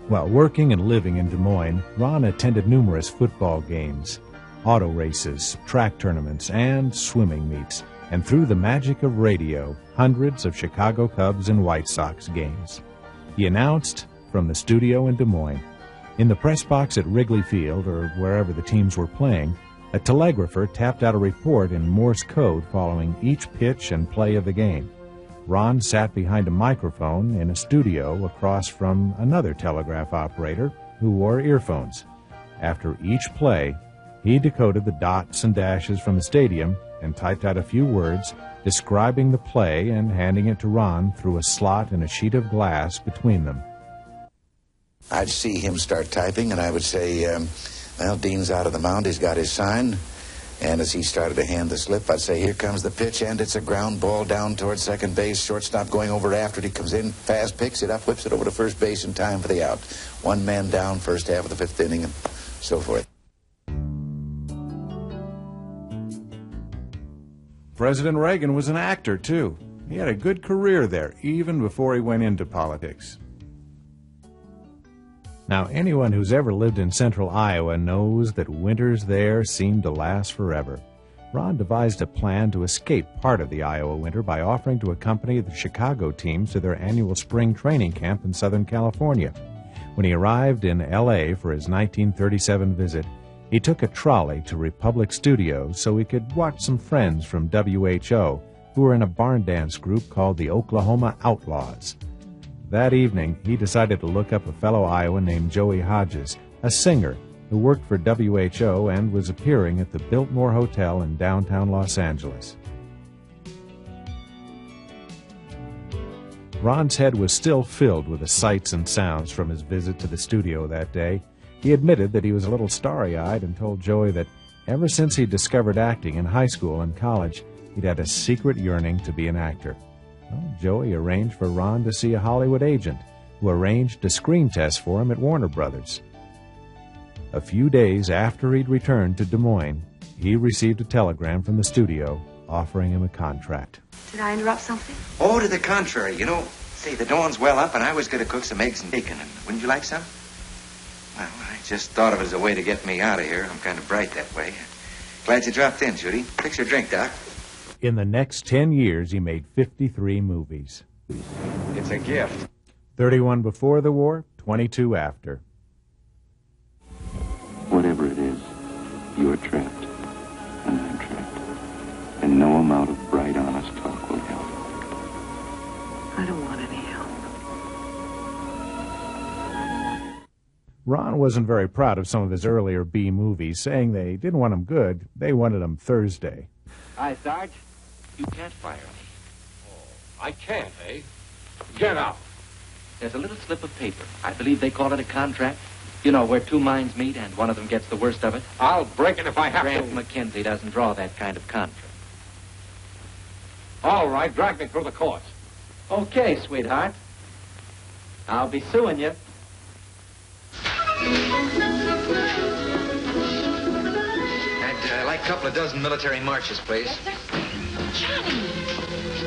While working and living in Des Moines, Ron attended numerous football games, auto races, track tournaments, and swimming meets, and through the magic of radio, hundreds of Chicago Cubs and White Sox games. He announced from the studio in Des Moines. In the press box at Wrigley Field, or wherever the teams were playing, a telegrapher tapped out a report in Morse code following each pitch and play of the game. Ron sat behind a microphone in a studio across from another telegraph operator who wore earphones. After each play, he decoded the dots and dashes from the stadium and typed out a few words describing the play and handing it to Ron through a slot in a sheet of glass between them. I'd see him start typing, and I would say, well, Dean's out of the mound, he's got his sign. And as he started to hand the slip, I'd say, here comes the pitch, and it's a ground ball down towards second base. Shortstop going over after it. He comes in fast, picks it up, whips it over to first base in time for the out. One man down, first half of the fifth inning, and so forth. President Reagan was an actor, too. He had a good career there, even before he went into politics. Now, anyone who's ever lived in central Iowa knows that winters there seem to last forever. Ron devised a plan to escape part of the Iowa winter by offering to accompany the Chicago teams to their annual spring training camp in Southern California. When he arrived in L.A. for his 1937 visit, he took a trolley to Republic Studios so he could watch some friends from WHO who were in a barn dance group called the Oklahoma Outlaws. That evening, he decided to look up a fellow Iowan named Joey Hodges, a singer who worked for WHO and was appearing at the Biltmore Hotel in downtown Los Angeles. Ron's head was still filled with the sights and sounds from his visit to the studio that day. He admitted that he was a little starry-eyed and told Joey that ever since he discovered acting in high school and college, he'd had a secret yearning to be an actor. Well, Joey arranged for Ron to see a Hollywood agent, who arranged a screen test for him at Warner Brothers. A few days after he'd returned to Des Moines, he received a telegram from the studio offering him a contract. Did I interrupt something? Oh, to the contrary. You know, say, the dawn's well up, and I was going to cook some eggs and bacon. And wouldn't you like some? Well, I just thought of it as a way to get me out of here. I'm kind of bright that way. Glad you dropped in, Judy. Fix your drink, Doc. In the next 10 years, he made 53 movies. It's a gift. 31 before the war, 22 after. Whatever it is, you're trapped, and I'm trapped. And no amount of bright, honest talk will help. I don't want any help. Ron wasn't very proud of some of his earlier B movies, saying they didn't want him good, they wanted him Thursday. Hi, Sarge. You can't fire me. I can't, eh? Get out. There's a little slip of paper. I believe they call it a contract. You know, where two minds meet and one of them gets the worst of it. I'll break it if I have Grant to. McKenzie doesn't draw that kind of contract. All right, drag me through the courts. Okay, sweetheart. I'll be suing you. I'd like a couple of dozen military marches, please. Yes, sir. Johnny,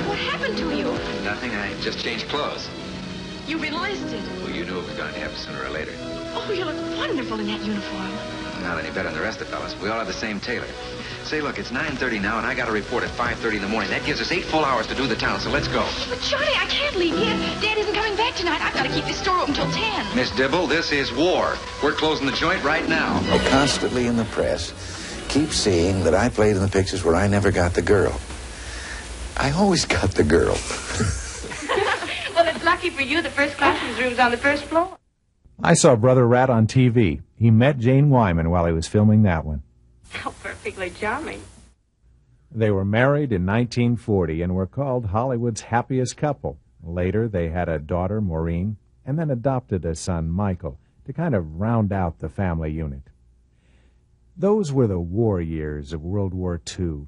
what happened to you? Nothing. I just changed clothes. You've enlisted. Well, you knew it was going to happen sooner or later. Oh, you look wonderful in that uniform. Not any better than the rest of the fellas. We all have the same tailor. Say, look, it's 9:30 now, and I got a report at 5:30 in the morning. That gives us 8 full hours to do the town, so let's go. But, Johnny, I can't leave yet. Dad isn't coming back tonight. I've got to keep this store open till 10. Miss Dibble, this is war. We're closing the joint right now. I constantly in the press keep seeing that I played in the pictures where I never got the girl. I always got the girl. Well, it's lucky for you the first classroom's room's on the first floor. I saw Brother Rat on TV. He met Jane Wyman while he was filming that one. How perfectly charming. They were married in 1940 and were called Hollywood's happiest couple. Later, they had a daughter, Maureen, and then adopted a son, Michael, to kind of round out the family unit. Those were the war years of World War II.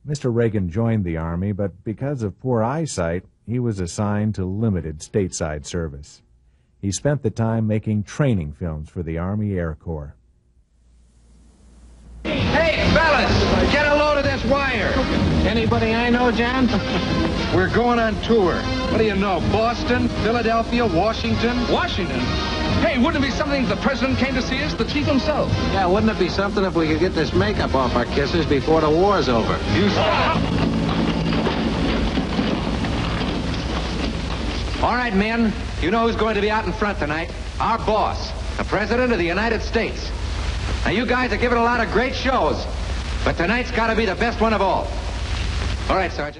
Mr. Reagan joined the Army, but because of poor eyesight, he was assigned to limited stateside service. He spent the time making training films for the Army Air Corps. Hey, fellas, get a load of this wire. Anybody I know, John? We're going on tour. What do you know? Boston, Philadelphia, Washington? Washington? Hey, wouldn't it be something if the president came to see us, the chief himself? Yeah, wouldn't it be something if we could get this makeup off our kisses before the war's over? You stop. All right, men. You know who's going to be out in front tonight? Our boss, the President of the United States. Now, you guys are giving a lot of great shows, but tonight's got to be the best one of all. All right, Sergeant.